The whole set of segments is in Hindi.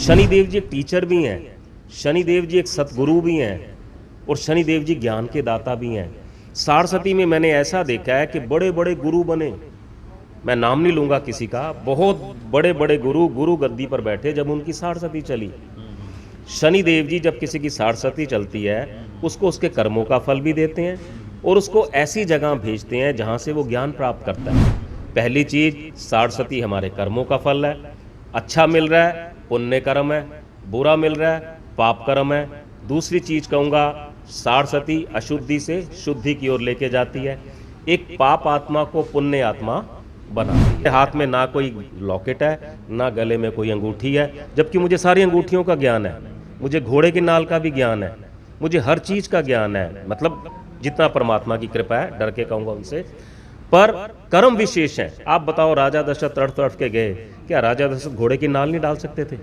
शनिदेव जी एक टीचर भी हैं, शनिदेव जी एक सतगुरु भी हैं और शनिदेव जी ज्ञान के दाता भी हैं। सारस्वती में मैंने ऐसा देखा है कि बड़े बड़े गुरु बने, मैं नाम नहीं लूंगा किसी का, बहुत बड़े बड़े गुरु गद्दी पर बैठे जब उनकी सारस्वती चली। शनिदेव जी जब किसी की सारस्वती चलती है उसको उसके कर्मों का फल भी देते हैं और उसको ऐसी जगह भेजते हैं जहां से वो ज्ञान प्राप्त करता है। पहली चीज, सारस्वती हमारे कर्मों का फल है, अच्छा मिल रहा है पुण्य कर्म है, बुरा मिल रहा है पाप कर्म है। दूसरी चीज कहूंगा, सारस्वती अशुद्धि से शुद्धि की ओर लेके जाती है, एक पाप आत्मा को पुण्य आत्मा बनाती है। हाथ में ना कोई लॉकेट है ना गले में कोई अंगूठी है, जबकि मुझे सारी अंगूठियों का ज्ञान है, मुझे घोड़े की नाल का भी ज्ञान है, मुझे हर चीज का ज्ञान है, मतलब जितना परमात्मा की कृपा है, डर के कहूंगा उनसे। पर कर्म विशेष है। आप बताओ, राजा दशरथ तड़फ के गए, क्या राजा दशरथ घोड़े की नाल नहीं डाल सकते थे?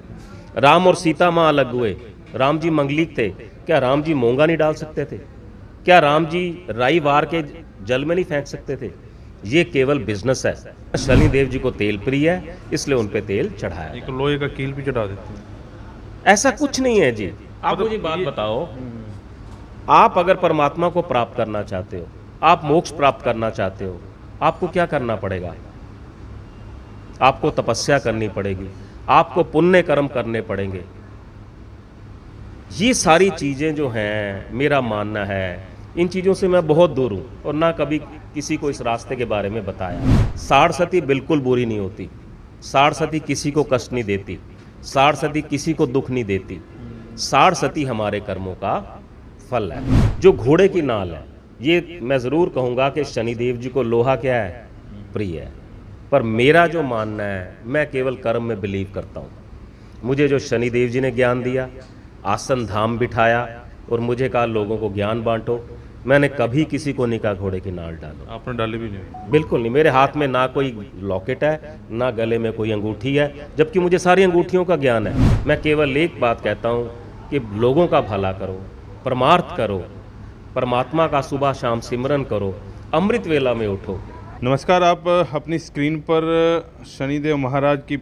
राम और सीता माँ अलग हुए, राम जी मंगलिक थे, क्या राम जी मोंगा नहीं डाल सकते थे? क्या राम जी राई वार के जल में नहीं फेंक सकते थे? ये केवल बिजनेस है। शनिदेव जी को तेल प्रिय है इसलिए उन पे तेल चढ़ाया। एक लोहे का कील भी चढ़ा देते हैं। ऐसा कुछ नहीं है जी। आप मुझे बात बताओ, आप अगर परमात्मा को प्राप्त करना चाहते हो, आप मोक्ष प्राप्त करना चाहते हो, आपको क्या करना पड़ेगा? आपको तपस्या करनी पड़ेगी, आपको पुण्य कर्म करने पड़ेंगे। ये सारी चीजें जो हैं, मेरा मानना है इन चीजों से मैं बहुत दूर हूं और ना कभी किसी को इस रास्ते के बारे में बताया। सारस्वती बिल्कुल बुरी नहीं होती, सारस्वती किसी को कष्ट नहीं देती, सारस्वती किसी को दुख नहीं देती। सारस्वती हमारे कर्मों का फल है। जो घोड़े की नाल है, ये मैं जरूर कहूंगा कि शनिदेव जी को लोहा क्या है, प्रिय है। पर मेरा जो मानना है, मैं केवल कर्म में बिलीव करता हूं। मुझे जो शनिदेव जी ने ज्ञान दिया, आसन धाम बिठाया और मुझे कहा लोगों को ज्ञान बांटो, मैंने कभी किसी को नहीं कहा घोड़े की नाल डालो। आपने डाली भी नहीं? बिल्कुल नहीं। मेरे हाथ में ना कोई लॉकेट है ना गले में कोई अंगूठी है, जबकि मुझे सारी अंगूठियों का ज्ञान है। मैं केवल एक बात कहता हूँ कि लोगों का भला करो, परमार्थ करो, परमात्मा का सुबह शाम सिमरन करो, अमृत वेला में उठो। नमस्कार, आप अपनी स्क्रीन पर शनिदेव महाराज की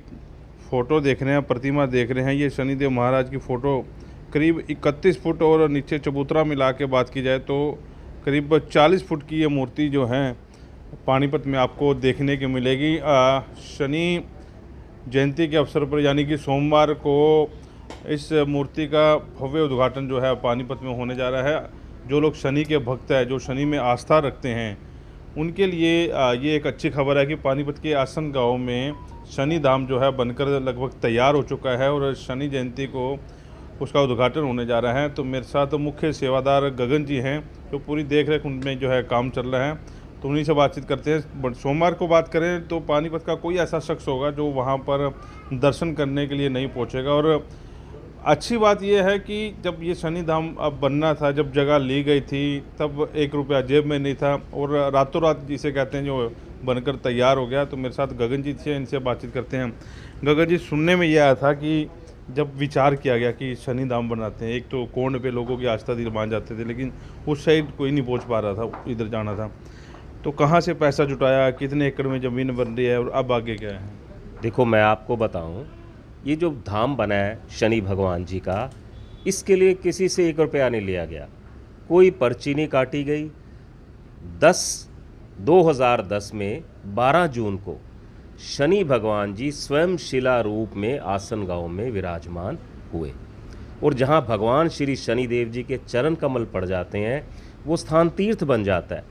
फ़ोटो देख रहे हैं, प्रतिमा देख रहे हैं। ये शनिदेव महाराज की फ़ोटो करीब 31 फुट और नीचे चबूतरा मिला के बात की जाए तो करीब 40 फुट की ये मूर्ति जो है पानीपत में आपको देखने की मिलेगी। शनि जयंती के अवसर पर यानी कि सोमवार को इस मूर्ति का भव्य उद्घाटन जो है पानीपत में होने जा रहा है। जो लोग शनि के भक्त हैं, जो शनि में आस्था रखते हैं, उनके लिए ये एक अच्छी खबर है कि पानीपत के आसन गांव में शनि धाम जो है बनकर लगभग तैयार हो चुका है और शनि जयंती को उसका उद्घाटन होने जा रहा है। तो मेरे साथ मुख्य सेवादार गगन जी हैं, जो पूरी देख रेख उनमें जो है काम चल रहा है, तो उन्हीं से बातचीत करते हैं। सोमवार को बात करें तो पानीपत का कोई ऐसा शख्स होगा जो वहाँ पर दर्शन करने के लिए नहीं पहुँचेगा। और अच्छी बात यह है कि जब ये शनि धाम अब बनना था, जब जगह ली गई थी, तब 1 रुपया जेब में नहीं था और रातों रात जिसे कहते हैं जो बनकर तैयार हो गया। तो मेरे साथ गगन जी थे, इनसे बातचीत करते हैं। गगन जी, सुनने में यह आया था कि जब विचार किया गया कि शनि धाम बनाते हैं, एक तो कोण पे लोगों की आस्था दिल मान जाते थे, लेकिन उस साइड कोई नहीं पहुंच पा रहा था, इधर जाना था, तो कहाँ से पैसा जुटाया, कितने एकड़ में ज़मीन बन रही है और अब आगे क्या है? देखो, मैं आपको बताऊं, ये जो धाम बना है शनि भगवान जी का, इसके लिए किसी से 1 रुपया नहीं लिया गया, कोई पर्ची नहीं काटी गई। 2010 में 12 जून को शनि भगवान जी स्वयं शिला रूप में आसन गांव में विराजमान हुए और जहां भगवान श्री शनिदेव जी के चरण कमल पड़ जाते हैं, वो स्थान तीर्थ बन जाता है।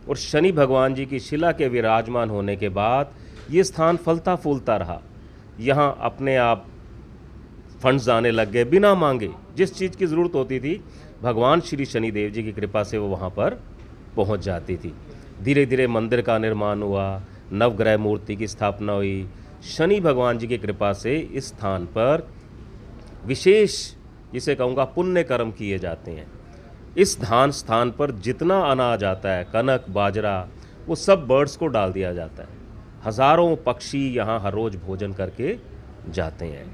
और शनि भगवान जी की शिला के विराजमान होने के बाद ये स्थान फलता फूलता रहा। यहाँ अपने आप फंड्स आने लग गए बिना मांगे। जिस चीज़ की ज़रूरत होती थी, भगवान श्री शनिदेव जी की कृपा से वो वहाँ पर पहुँच जाती थी। धीरे धीरे मंदिर का निर्माण हुआ, नवग्रह मूर्ति की स्थापना हुई। शनि भगवान जी की कृपा से इस स्थान पर विशेष, जिसे कहूँगा, पुण्य कर्म किए जाते हैं। इस स्थान पर जितना अनाज आता है, कनक, बाजरा, वो सब बर्ड्स को डाल दिया जाता है। हज़ारों पक्षी यहाँ हर रोज़ भोजन करके जाते हैं।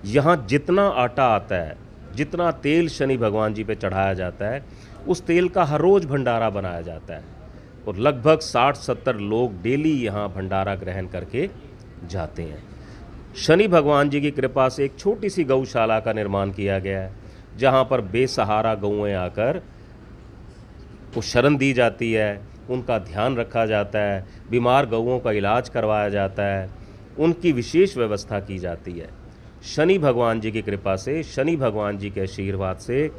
यहाँ जितना आटा आता है, जितना तेल शनि भगवान जी पे चढ़ाया जाता है, उस तेल का हर रोज़ भंडारा बनाया जाता है और लगभग 60-70 लोग डेली यहाँ भंडारा ग्रहण करके जाते हैं। शनि भगवान जी की कृपा से एक छोटी सी गौशाला का निर्माण किया गया है, जहाँ पर बेसहारा गौएं आकर को शरण दी जाती है, उनका ध्यान रखा जाता है, बीमार गौओं का इलाज करवाया जाता है, उनकी विशेष व्यवस्था की जाती है। शनि भगवान जी की कृपा से, शनि भगवान जी के आशीर्वाद से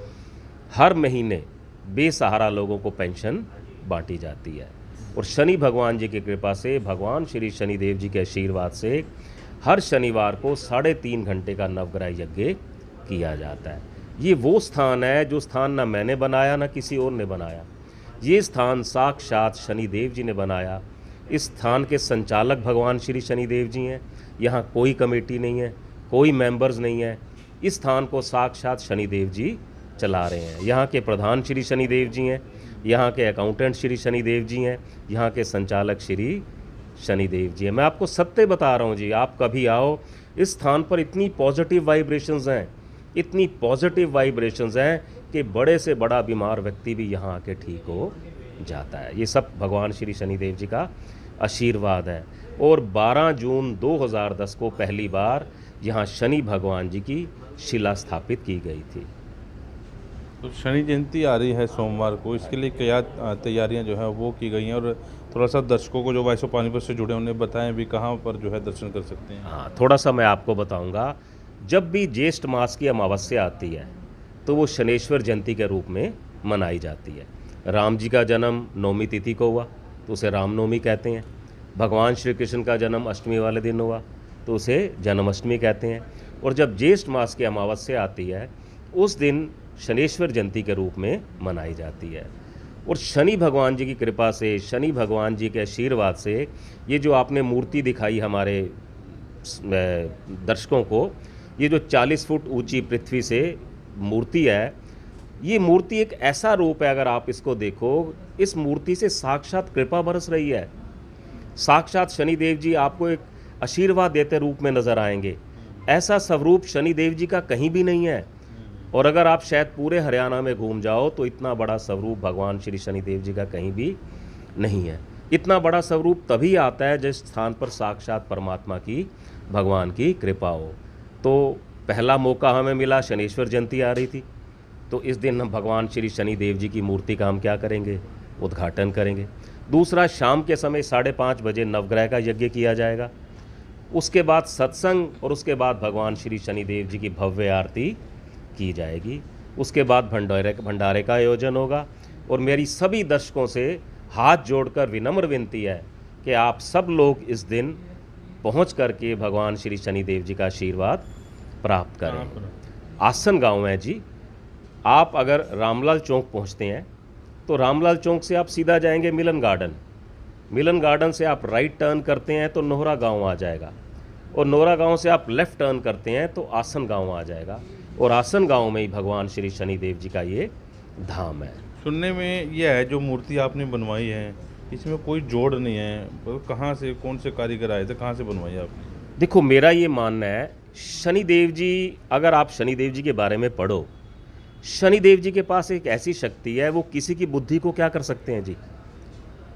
हर महीने बेसहारा लोगों को पेंशन बांटी जाती है। और शनि भगवान जी की कृपा से, भगवान श्री शनिदेव जी के आशीर्वाद से हर शनिवार को 3.5 घंटे का नवग्रह यज्ञ किया जाता है। ये वो स्थान है जो स्थान ना मैंने बनाया ना किसी और ने बनाया। ये स्थान साक्षात शनिदेव जी ने बनाया। इस स्थान के संचालक भगवान श्री शनिदेव जी हैं। यहाँ कोई कमेटी नहीं है, कोई मेंबर्स नहीं है। इस स्थान को साक्षात शनिदेव जी चला रहे हैं। यहाँ के प्रधान श्री शनिदेव जी हैं, यहाँ के अकाउंटेंट श्री शनिदेव जी हैं, यहाँ के संचालक श्री शनिदेव जी हैं। मैं आपको सत्य बता रहा हूँ जी, आप कभी आओ, इस स्थान पर इतनी पॉजिटिव वाइब्रेशंस हैं, इतनी पॉजिटिव वाइब्रेशंस हैं कि बड़े से बड़ा बीमार व्यक्ति भी यहाँ आके ठीक हो जाता है। ये सब भगवान श्री शनिदेव जी का आशीर्वाद है। और 12 जून 2010 को पहली बार यहाँ शनि भगवान जी की शिला स्थापित की गई थी। तो शनि जयंती आ रही है सोमवार को, इसके लिए क्या तैयारियां जो है वो की गई हैं, और थोड़ा सा दर्शकों को जो वाइस ऑफ पानीपत से जुड़े उन्हें बताएं भी कहाँ पर जो है दर्शन कर सकते हैं। हाँ, थोड़ा सा मैं आपको बताऊंगा। जब भी ज्येष्ठ मास की अमावस्या आती है तो वो शनेश्वर जयंती के रूप में मनाई जाती है। राम जी का जन्म 9वीं तिथि को हुआ तो उसे रामनवमी कहते हैं। भगवान श्री कृष्ण का जन्म अष्टमी वाले दिन हुआ तो उसे जन्माष्टमी कहते हैं। और जब ज्येष्ठ मास की अमावस्या आती है उस दिन शनेश्वर जयंती के रूप में मनाई जाती है। और शनि भगवान जी की कृपा से, शनि भगवान जी के आशीर्वाद से ये जो आपने मूर्ति दिखाई हमारे दर्शकों को, ये जो 40 फुट ऊंची पृथ्वी से मूर्ति है, ये मूर्ति एक ऐसा रूप है, अगर आप इसको देखो, इस मूर्ति से साक्षात कृपा बरस रही है। साक्षात शनिदेव जी आपको एक आशीर्वाद देते रूप में नजर आएंगे। ऐसा स्वरूप शनिदेव जी का कहीं भी नहीं है। और अगर आप शायद पूरे हरियाणा में घूम जाओ तो इतना बड़ा स्वरूप भगवान श्री शनिदेव जी का कहीं भी नहीं है। इतना बड़ा स्वरूप तभी आता है जिस स्थान पर साक्षात परमात्मा की, भगवान की कृपा हो। तो पहला मौका हमें मिला, शनेश्वर जयंती आ रही थी, तो इस दिन हम भगवान श्री शनिदेव जी की मूर्ति का हम क्या करेंगे, उद्घाटन करेंगे। दूसरा, शाम के समय 5:30 बजे नवग्रह का यज्ञ किया जाएगा। उसके बाद सत्संग और उसके बाद भगवान श्री शनिदेव जी की भव्य आरती की जाएगी। उसके बाद भंडारे का आयोजन होगा। और मेरी सभी दर्शकों से हाथ जोड़कर विनम्र विनती है कि आप सब लोग इस दिन पहुंच करके भगवान श्री शनिदेव जी का आशीर्वाद प्राप्त करें। आसन गांव है जी। आप अगर रामलाल चौक पहुंचते हैं तो रामलाल चौक से आप सीधा जाएंगे मिलन गार्डन। मिलन गार्डन से आप राइट टर्न करते हैं तो नोहरा गांव आ जाएगा। और नोहरा गांव से आप लेफ़्ट टर्न करते हैं तो आसन गांव आ जाएगा। और आसन गांव में ही भगवान श्री शनिदेव जी का ये धाम है। सुनने में यह है जो मूर्ति आपने बनवाई है, इसमें कोई जोड़ नहीं है, तो कहाँ से, कौन से कारीगर आए थे, कहाँ से बनवाई आपने? देखो, मेरा ये मानना है, शनिदेव जी, अगर आप शनिदेव जी के बारे में पढ़ो, शनिदेव जी के पास एक ऐसी शक्ति है, वो किसी की बुद्धि को क्या कर सकते हैं जी,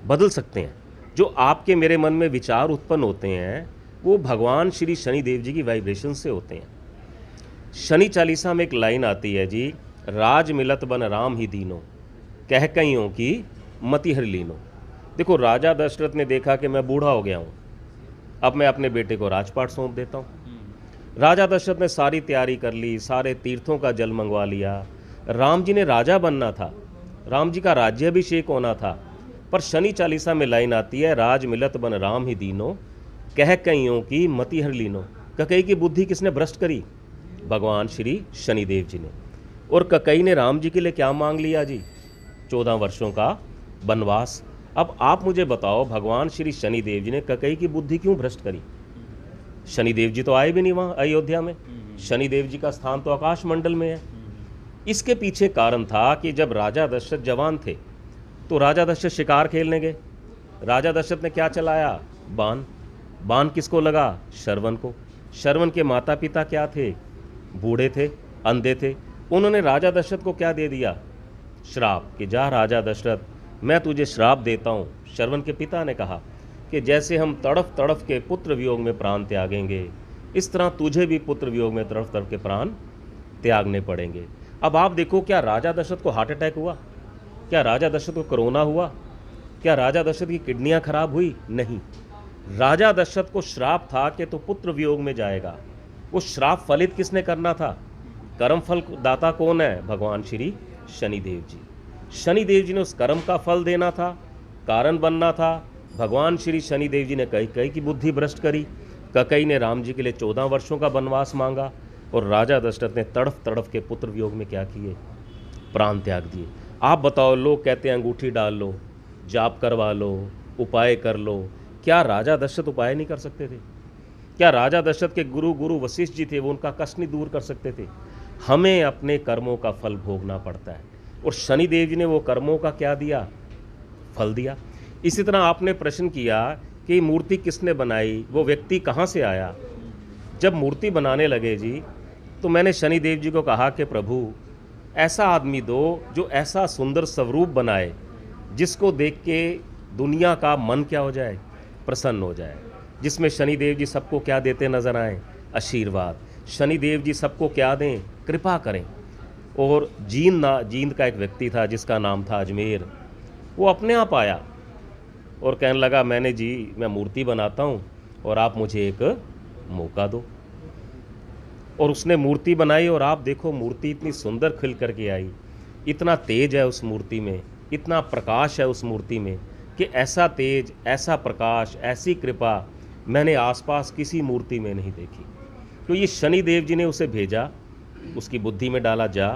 बदल सकते हैं। जो आपके मेरे मन में विचार उत्पन्न होते हैं वो भगवान श्री शनिदेव जी की वाइब्रेशन से होते हैं। शनि चालीसा में एक लाइन आती है जी, राज मिलत बन राम ही दीनो, कह कईयों की मति हर लीनो। देखो, राजा दशरथ ने देखा कि मैं बूढ़ा हो गया हूँ, अब मैं अपने बेटे को राजपाट सौंप देता हूँ। राजा दशरथ ने सारी तैयारी कर ली, सारे तीर्थों का जल मंगवा लिया। राम जी ने राजा बनना था, राम जी का राज्याभिषेक होना था, पर शनि चालीसा में लाइन आती है, राज मिलत बन राम ही दीनो, कह कईयों की मति हर लीनो। ककई की बुद्धि किसने भ्रष्ट करी? भगवान श्री शनिदेव जी ने। और ककई ने राम जी के लिए क्या मांग लिया जी? 14 वर्षों का वनवास। अब आप मुझे बताओ, भगवान श्री शनिदेव जी ने ककई की बुद्धि क्यों भ्रष्ट करी? शनिदेव जी तो आए भी नहीं वहाँ अयोध्या में। शनिदेव जी का स्थान तो आकाश मंडल में है। इसके पीछे कारण था कि जब राजा दशरथ जवान थे तो राजा दशरथ शिकार खेलने गए। राजा दशरथ ने क्या चलाया? बाण। बाण किसको लगा? श्रवण को। श्रवण के माता पिता क्या थे? बूढ़े थे, अंधे थे। उन्होंने राजा दशरथ को क्या दे दिया? श्राप, कि जा राजा दशरथ, मैं तुझे श्राप देता हूँ। श्रवण के पिता ने कहा कि जैसे हम तड़फ तड़फ के पुत्र वियोग में प्राण त्यागेंगे, इस तरह तुझे भी पुत्र वियोग में तड़फ तड़फ के प्राण त्यागने पड़ेंगे। अब आप देखो, क्या राजा दशरथ को हार्ट अटैक हुआ? क्या राजा दशरथ को कोरोना हुआ? क्या राजा दशरथ की किडनियां खराब हुई? नहीं। राजा दशरथ को श्राप था कि तो पुत्र वियोग में जाएगा। वो श्राप फलित किसने करना था? कर्म फल दाता कौन है? भगवान श्री शनिदेव जी। शनिदेव जी ने उस कर्म का फल देना था, कारण बनना था। भगवान श्री शनिदेव जी ने कई की बुद्धि भ्रष्ट करी। कई ने राम जी के लिए 14 वर्षों का वनवास मांगा, और राजा दशरथ ने तड़फ तड़फ के पुत्र वियोग में क्या किए? प्राण त्याग दिए। आप बताओ, लोग कहते हैं अंगूठी डाल लो, जाप करवा लो, उपाय कर लो। क्या राजा दशरथ उपाय नहीं कर सकते थे? क्या राजा दशरथ के गुरु वशिष्ठ जी थे, वो उनका कष्ट नहीं दूर कर सकते थे? हमें अपने कर्मों का फल भोगना पड़ता है, और शनिदेव जी ने वो कर्मों का क्या दिया? फल दिया। इसी तरह आपने प्रश्न किया कि मूर्ति किसने बनाई, वो व्यक्ति कहाँ से आया? जब मूर्ति बनाने लगे जी, तो मैंने शनिदेव जी को कहा कि प्रभु, ऐसा आदमी दो जो ऐसा सुंदर स्वरूप बनाए जिसको देख के दुनिया का मन क्या हो जाए? प्रसन्न हो जाए। जिसमें शनिदेव जी सबको क्या देते नजर आए? आशीर्वाद। शनिदेव जी सबको क्या दें? कृपा करें। और जींद का एक व्यक्ति था जिसका नाम था अजमेर। वो अपने आप आया और कहने लगा, मैं मूर्ति बनाता हूँ और आप मुझे एक मौका दो। और उसने मूर्ति बनाई, और आप देखो मूर्ति इतनी सुंदर खिल करके आई। इतना तेज है उस मूर्ति में, इतना प्रकाश है उस मूर्ति में कि ऐसा तेज, ऐसा प्रकाश, ऐसी कृपा मैंने आसपास किसी मूर्ति में नहीं देखी। तो ये शनिदेव जी ने उसे भेजा, उसकी बुद्धि में डाला जा।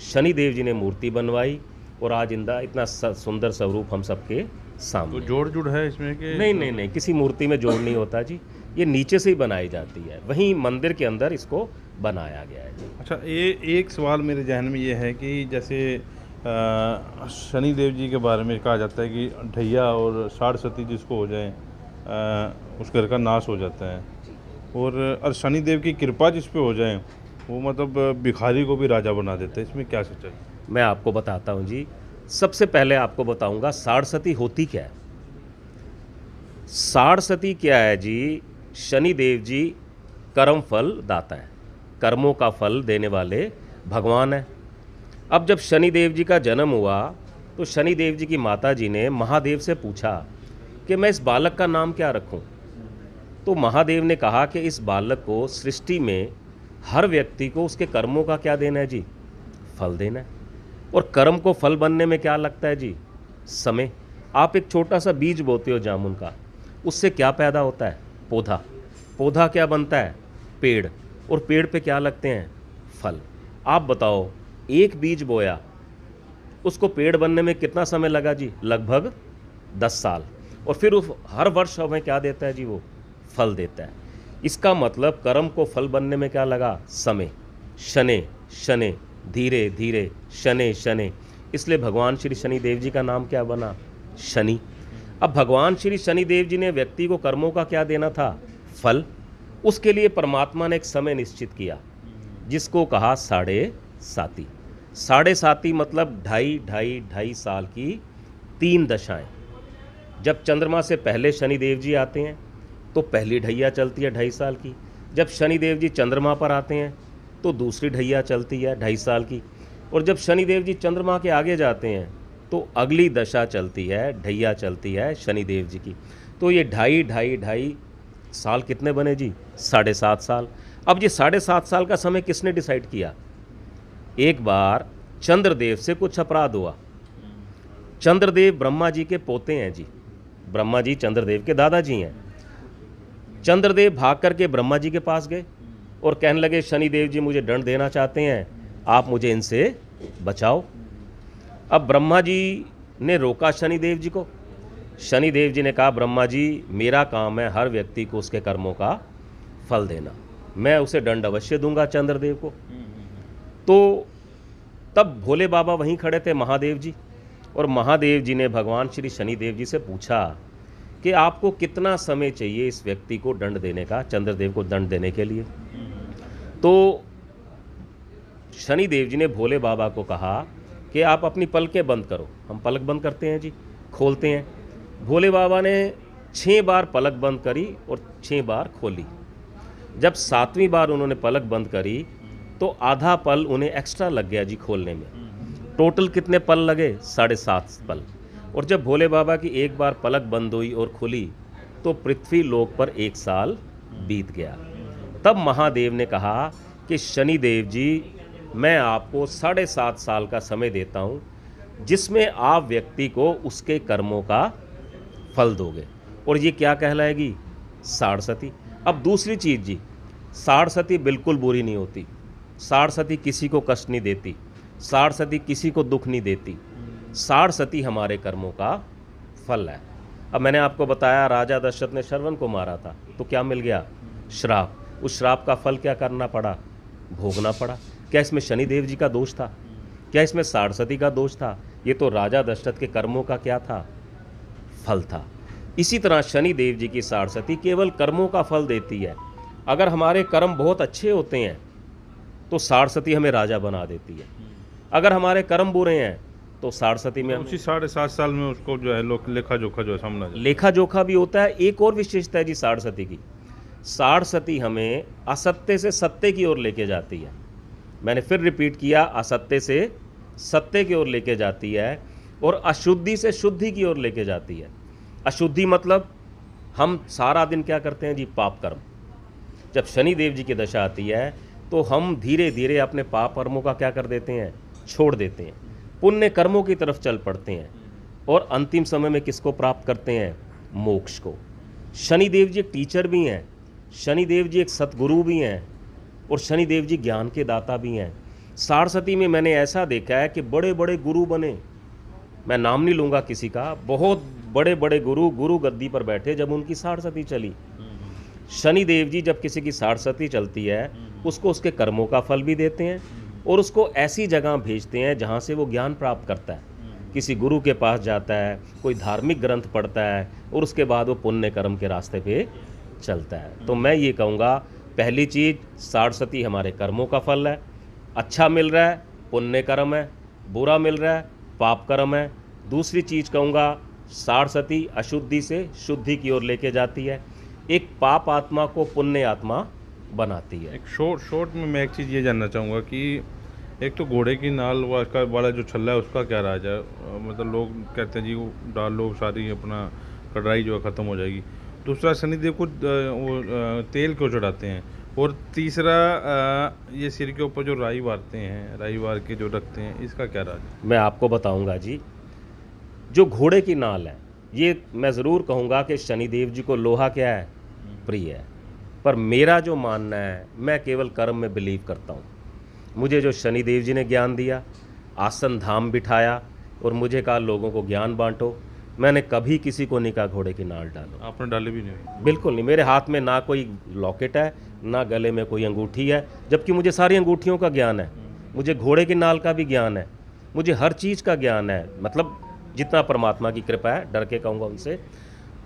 शनिदेव जी ने मूर्ति बनवाई, और आज इतना सुंदर स्वरूप हम सबके सामने। तो जोड़ जुड़ है इसमें कि नहीं, किसी मूर्ति में जोड़ नहीं होता जी। ये नीचे से ही बनाई जाती है, वहीं मंदिर के अंदर इसको बनाया गया है जी। अच्छा, ये एक सवाल मेरे जहन में ये है कि जैसे शनिदेव जी के बारे में कहा जाता है कि ढैया और साढ़ सती जिसको हो जाए उस घर का नाश हो जाता है, और शनिदेव की कृपा जिस पे हो जाए वो मतलब भिखारी को भी राजा बना देता है। इसमें क्या सच्चाई? मैं आपको बताता हूँ जी। सबसे पहले आपको बताऊंगा साढ़ सती होती क्या है। साढ़ सती क्या है जी? शनिदेव जी कर्म फल दाता है, कर्मों का फल देने वाले भगवान है। अब जब शनिदेव जी का जन्म हुआ तो शनिदेव जी की माता जी ने महादेव से पूछा कि मैं इस बालक का नाम क्या रखूं? तो महादेव ने कहा कि इस बालक को सृष्टि में हर व्यक्ति को उसके कर्मों का क्या देना है जी? फल देना है। और कर्म को फल बनने में क्या लगता है जी? समय। आप एक छोटा सा बीज बोते हो जामुन का, उससे क्या पैदा होता है? पौधा। पौधा क्या बनता है? पेड़। और पेड़ पे क्या लगते हैं? फल। आप बताओ, एक बीज बोया, उसको पेड़ बनने में कितना समय लगा जी? लगभग 10 साल। और फिर हर वर्ष हमें क्या देता है जी? वो फल देता है। इसका मतलब कर्म को फल बनने में क्या लगा? समय। शने शने, धीरे धीरे, शने शने, इसलिए भगवान श्री शनिदेव जी का नाम क्या बना? शनि। अब भगवान श्री शनिदेव जी ने व्यक्ति को कर्मों का क्या देना था? फल। उसके लिए परमात्मा ने एक समय निश्चित किया जिसको कहा साढ़े साती। साढ़े साती मतलब ढाई साल की 3 दशाएं। जब चंद्रमा से पहले शनिदेव जी आते हैं तो पहली ढैया चलती है 2.5 साल की। जब शनिदेव जी चंद्रमा पर आते हैं तो दूसरी ढैया चलती है 2.5 साल की। और जब शनिदेव जी चंद्रमा के आगे जाते हैं तो अगली दशा चलती है, ढैया चलती है शनिदेव जी की। तो ये ढाई साल कितने बने जी? 7.5 साल। अब ये 7.5 साल का समय किसने डिसाइड किया? एक बार चंद्रदेव से कुछ अपराध हुआ। चंद्रदेव ब्रह्मा जी के पोते हैं जी। ब्रह्मा जी चंद्रदेव के दादाजी हैं। चंद्रदेव भाग करके ब्रह्मा जी के पास गए और कहने लगे, शनिदेव जी मुझे दंड देना चाहते हैं, आप मुझे इनसे बचाओ। अब ब्रह्मा जी ने रोका शनिदेव जी को। शनिदेव जी ने कहा, ब्रह्मा जी मेरा काम है हर व्यक्ति को उसके कर्मों का फल देना, मैं उसे दंड अवश्य दूंगा चंद्रदेव को। तो तब भोले बाबा वहीं खड़े थे, महादेव जी, और महादेव जी ने भगवान श्री शनिदेव जी से पूछा कि आपको कितना समय चाहिए इस व्यक्ति को दंड देने का, चंद्रदेव को दंड देने के लिए। तो शनिदेव जी ने भोले बाबा को कहा कि आप अपनी पलकें बंद करो। हम पलक बंद करते हैं जी, खोलते हैं। भोले बाबा ने 6 बार पलक बंद करी और 6 बार खोली। जब 7वीं बार उन्होंने पलक बंद करी तो आधा पल उन्हें एक्स्ट्रा लग गया जी खोलने में। टोटल कितने पल लगे? 7.5 पल। और जब भोले बाबा की एक बार पलक बंद हुई और खुली तो पृथ्वी लोक पर 1 साल बीत गया। तब महादेव ने कहा कि शनिदेव जी, मैं आपको 7.5 साल का समय देता हूँ जिसमें आप व्यक्ति को उसके कर्मों का फल दोगे। और ये क्या कहलाएगी? साढ़सती। अब दूसरी चीज़ जी, साढ़सती बिल्कुल बुरी नहीं होती। साढ़सती किसी को कष्ट नहीं देती, साढ़सती किसी को दुख नहीं देती। साढ़सती हमारे कर्मों का फल है। अब मैंने आपको बताया राजा दशरथ ने श्रवण को मारा था तो क्या मिल गया? श्राप। उस श्राप का फल क्या करना पड़ा? भोगना पड़ा। क्या इसमें शनिदेव जी का दोष था? क्या इसमें साढ़सती का दोष था? ये तो राजा दशरथ के कर्मों का क्या था? फल था। इसी तरह शनिदेव जी की साढ़सती केवल कर्मों का फल देती है। अगर हमारे कर्म बहुत अच्छे होते हैं तो साढ़सती हमें राजा बना देती है। अगर हमारे कर्म बुरे हैं तो साढ़सती में उसी 7.5 साल में उसको जो है लेखा जोखा जो है सामना लेखा जोखा भी होता है। एक और विशेषता है जी साढ़सती की, साढ़सती हमें असत्य से सत्य की ओर लेके जाती है। मैंने फिर रिपीट किया, असत्य से सत्य की ओर लेके जाती है और अशुद्धि से शुद्धि की ओर लेके जाती है। अशुद्धि मतलब हम सारा दिन क्या करते हैं जी? पाप कर्म। जब शनि देव जी की दशा आती है तो हम धीरे धीरे अपने पाप कर्मों का क्या कर देते हैं? छोड़ देते हैं, पुण्य कर्मों की तरफ चल पड़ते हैं और अंतिम समय में किसको प्राप्त करते हैं? मोक्ष को। शनिदेव जी एक टीचर भी हैं, शनिदेव जी एक सतगुरु भी हैं और शनिदेव जी ज्ञान के दाता भी हैं। साढ़सती में मैंने ऐसा देखा है कि बड़े बड़े गुरु बने, मैं नाम नहीं लूँगा किसी का, बहुत बड़े बड़े गुरु गद्दी पर बैठे जब उनकी साढ़सती चली। शनिदेव जी जब किसी की साढ़सती चलती है उसको उसके कर्मों का फल भी देते हैं और उसको ऐसी जगह भेजते हैं जहाँ से वो ज्ञान प्राप्त करता है। किसी गुरु के पास जाता है, कोई धार्मिक ग्रंथ पढ़ता है और उसके बाद वो पुण्य कर्म के रास्ते पे चलता है। तो मैं ये कहूँगा, पहली चीज़, साढ़सती हमारे कर्मों का फल है। अच्छा मिल रहा है पुण्य कर्म है, बुरा मिल रहा है पाप कर्म है। दूसरी चीज़ कहूँगा, साढ़सती अशुद्धि से शुद्धि की ओर लेके जाती है, एक पाप आत्मा को पुण्य आत्मा बनाती है। एक शॉर्ट में मैं एक चीज़ ये जानना चाहूँगा कि एक तो घोड़े की नाल वाला जो छल्ला है उसका क्या राज है? मतलब लोग कहते हैं जी वो डाल लो सारी अपना कढ़ाई जो है ख़त्म हो जाएगी। दूसरा, शनिदेव को तेल क्यों चढ़ाते हैं? और तीसरा, ये सिर के ऊपर जो राई वारते हैं, राई वार के जो रखते हैं, इसका क्या राज है? मैं आपको बताऊंगा जी। जो घोड़े की नाल है, ये मैं ज़रूर कहूँगा कि शनिदेव जी को लोहा क्या है? प्रिय है। पर मेरा जो मानना है, मैं केवल कर्म में बिलीव करता हूँ। मुझे जो शनिदेव जी ने ज्ञान दिया, आसन धाम बिठाया और मुझे कहा लोगों को ज्ञान बांटो, मैंने कभी किसी को नहीं कहा घोड़े की नाल डालो। आपने डाले भी नहीं? बिल्कुल नहीं। मेरे हाथ में ना कोई लॉकेट है, ना गले में कोई अंगूठी है, जबकि मुझे सारी अंगूठियों का ज्ञान है, मुझे घोड़े की नाल का भी ज्ञान है, मुझे हर चीज़ का ज्ञान है। मतलब जितना परमात्मा की कृपा है, डर के कहूँगा उनसे।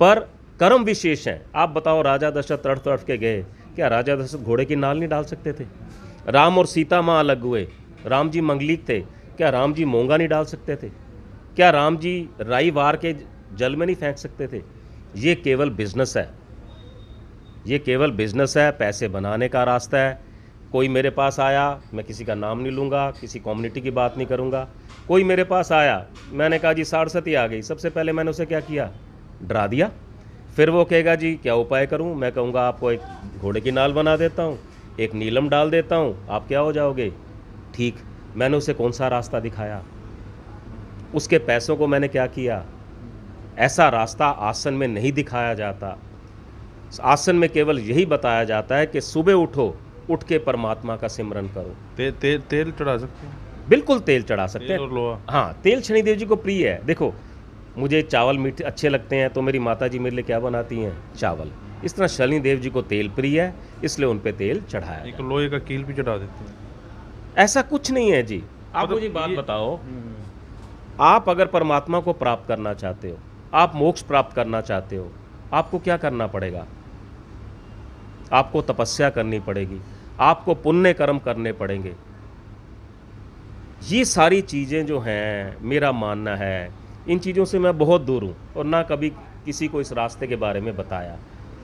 पर कर्म विशेष हैं। आप बताओ, राजा दशरथ तड़फ के गए, क्या राजा दशरथ घोड़े की नाल नहीं डाल सकते थे? राम और सीता माँ अलग हुए, राम जी मंगलीक थे, क्या राम जी मोंगा नहीं डाल सकते थे? क्या राम जी राई वार के जल में नहीं फेंक सकते थे? ये केवल बिजनेस है, ये केवल बिजनेस है, पैसे बनाने का रास्ता है। कोई मेरे पास आया, मैं किसी का नाम नहीं लूँगा, किसी कम्युनिटी की बात नहीं करूँगा, कोई मेरे पास आया, मैंने कहा जी साढ़सती आ गई, सबसे पहले मैंने उसे क्या किया? डरा दिया। फिर वो कहेगा जी क्या उपाय करूं? मैं कहूँगा आपको एक घोड़े की नाल बना देता हूं, एक नीलम डाल देता हूं, आप क्या हो जाओगे? ठीक। मैंने उसे कौन सा रास्ता दिखाया? उसके पैसों को मैंने क्या किया? ऐसा रास्ता आसन में नहीं दिखाया जाता। आसन में केवल यही बताया जाता है कि सुबह उठो, उठ के परमात्मा का सिमरन करो। तेल चढ़ा सकते हैं? बिल्कुल तेल चढ़ा सकते हैं। तेल और लोहा? हाँ, तेल शनिदेव जी को प्रिय है। देखो, मुझे चावल मीठे अच्छे लगते हैं तो मेरी माता जी मेरे लिए क्या बनाती हैं? चावल। इस तरह शनिदेव जी को तेल प्रिय है, इसलिए उन पे तेल चढ़ाया। एक लोहे का कील भी चढ़ा देते हैं? ऐसा कुछ नहीं है जी। आप मुझे बात बताओ, आप अगर परमात्मा को प्राप्त करना चाहते हो, आप मोक्ष प्राप्त करना चाहते हो, आपको क्या करना पड़ेगा? आपको तपस्या करनी पड़ेगी, आपको पुण्य कर्म करने पड़ेंगे। ये सारी चीज़ें जो हैं, मेरा मानना है, इन चीज़ों से मैं बहुत दूर हूँ और ना कभी किसी को इस रास्ते के बारे में बताया।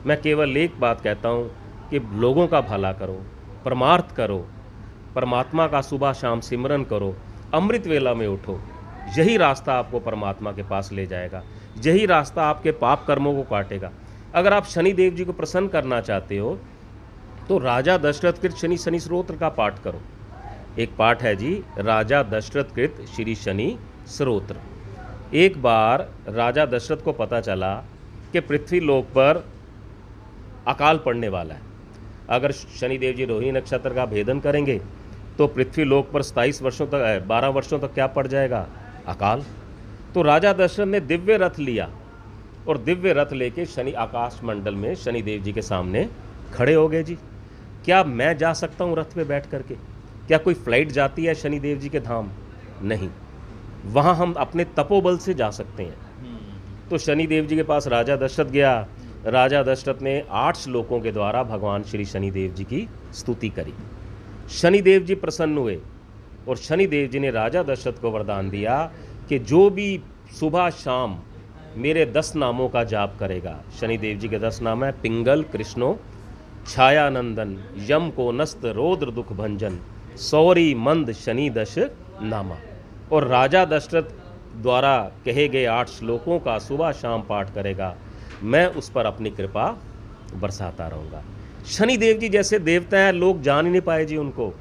मैं केवल एक बात कहता हूँ कि लोगों का भला करो, परमार्थ करो, परमात्मा का सुबह शाम सिमरन करो, अमृत वेला में उठो। यही रास्ता आपको परमात्मा के पास ले जाएगा, यही रास्ता आपके पाप कर्मों को काटेगा। अगर आप शनिदेव जी को प्रसन्न करना चाहते हो तो राजा दशरथ कृत शनि स्तोत्र का पाठ करो। एक पाठ है जी, राजा दशरथ कृत श्री शनि स्तोत्र। एक बार राजा दशरथ को पता चला कि पृथ्वी लोक पर अकाल पड़ने वाला है। अगर शनिदेव जी रोहिणी नक्षत्र का भेदन करेंगे तो पृथ्वी लोक पर 27 वर्षों तक 12 वर्षों तक क्या पड़ जाएगा? अकाल। तो राजा दशरथ ने दिव्य रथ लिया और दिव्य रथ लेके शनि आकाश मंडल में शनिदेव जी के सामने खड़े हो गए जी। क्या मैं जा सकता हूँ रथ पे बैठ करके? क्या कोई फ्लाइट जाती है शनिदेव जी के धाम? नहीं, वहाँ हम अपने तपोबल से जा सकते हैं। तो शनिदेव जी के पास राजा दशरथ गया। राजा दशरथ ने 8 श्लोकों के द्वारा भगवान श्री शनिदेव जी की स्तुति करी। शनिदेव जी प्रसन्न हुए और शनिदेव जी ने राजा दशरथ को वरदान दिया कि जो भी सुबह शाम मेरे 10 नामों का जाप करेगा। शनिदेव जी के 10 नाम है, पिंगल कृष्णो, छायानंदन, यम को नस्त, रौद्र दुख भंजन, सौरी मंद शनि दश नामा। और राजा दशरथ द्वारा कहे गए 8 श्लोकों का सुबह शाम पाठ करेगा, मैं उस पर अपनी कृपा बरसाता रहूँगा। शनिदेव जी जैसे देवता हैं, लोग जान ही नहीं पाए जी उनको।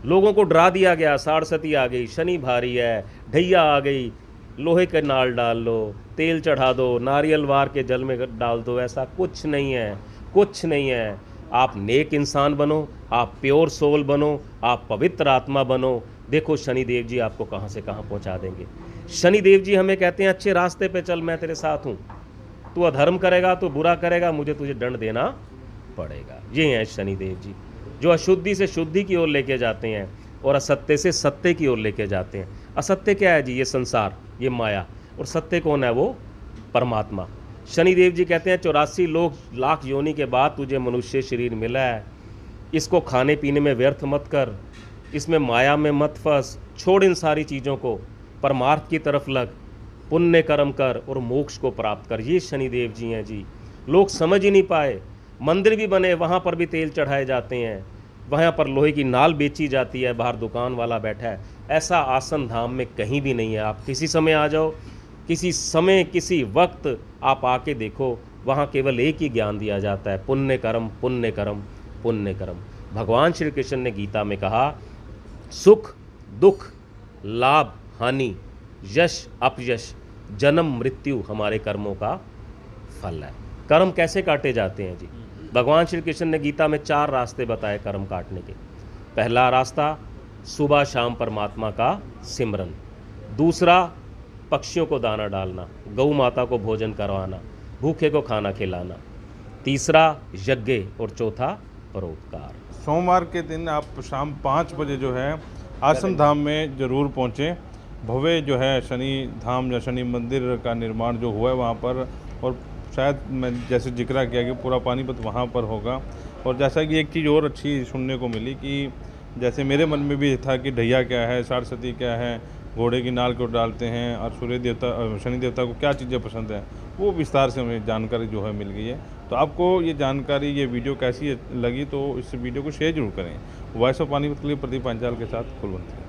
लोगों को डरा दिया गया, सारस्वती आ गई, शनि भारी है, ढैया आ गई, लोहे के नाल डाल लो, तेल चढ़ा दो, नारियल वार के जल में डाल दो। ऐसा कुछ नहीं है, कुछ नहीं है। आप नेक इंसान बनो, आप प्योर सोल बनो, आप पवित्र आत्मा बनो। देखो शनिदेव जी आपको कहाँ से कहाँ पहुँचा देंगे। शनिदेव जी हमें कहते हैं अच्छे रास्ते पे चल, मैं तेरे साथ हूँ। तू अधर्म करेगा, तू बुरा करेगा, मुझे तुझे दंड देना पड़ेगा। ये हैं शनिदेव जी, जो अशुद्धि से शुद्धि की ओर लेके जाते हैं और असत्य से सत्य की ओर लेके जाते हैं। असत्य क्या है जी? ये संसार, ये माया। और सत्य कौन है? वो परमात्मा। शनिदेव जी कहते हैं 84 लाख योनि के बाद तुझे मनुष्य शरीर मिला है, इसको खाने पीने में व्यर्थ मत कर, इसमें माया में मत फंस, छोड़ इन सारी चीज़ों को, परमार्थ की तरफ लग, पुण्य कर्म कर और मोक्ष को प्राप्त कर। ये शनिदेव जी हैं जी। लोग समझ ही नहीं पाए। मंदिर भी बने, वहाँ पर भी तेल चढ़ाए जाते हैं, वहाँ पर लोहे की नाल बेची जाती है, बाहर दुकान वाला बैठा है। ऐसा आसन धाम में कहीं भी नहीं है। आप किसी समय आ जाओ, किसी समय किसी वक्त आप आके देखो, वहाँ केवल एक ही ज्ञान दिया जाता है, पुण्य कर्म पुण्य कर्म पुण्य कर्म। भगवान श्री कृष्ण ने गीता में कहा, सुख दुख लाभ हानि यश अपयश जन्म मृत्यु हमारे कर्मों का फल है। कर्म कैसे काटे जाते हैं जी? भगवान श्री कृष्ण ने गीता में 4 रास्ते बताए कर्म काटने के। पहला रास्ता सुबह शाम परमात्मा का सिमरन, दूसरा पक्षियों को दाना डालना, गौ माता को भोजन करवाना, भूखे को खाना खिलाना, तीसरा यज्ञ और चौथा परोपकार। सोमवार के दिन आप शाम 5 बजे जो है आसन धाम में ज़रूर पहुँचें। भव्य जो है शनि धाम या शनि मंदिर का निर्माण जो हुआ है वहाँ पर, और शायद मैं जैसे जिक्र किया कि पूरा पानीपत वहाँ पर होगा। और जैसा कि एक चीज़ और अच्छी सुनने को मिली कि जैसे मेरे मन में भी था कि ढैया क्या है, सारस्वती क्या है, घोड़े की नाल को डालते हैं, और सूर्य देवता शनि देवता को क्या चीज़ें पसंद हैं, वो विस्तार से हमें जानकारी जो है मिल गई है। तो आपको ये जानकारी, ये वीडियो कैसी लगी तो इस वीडियो को शेयर जरूर करें। वॉइस ऑफ पानीपत के लिए प्रदीप पांचाल के साथ कुलवंत।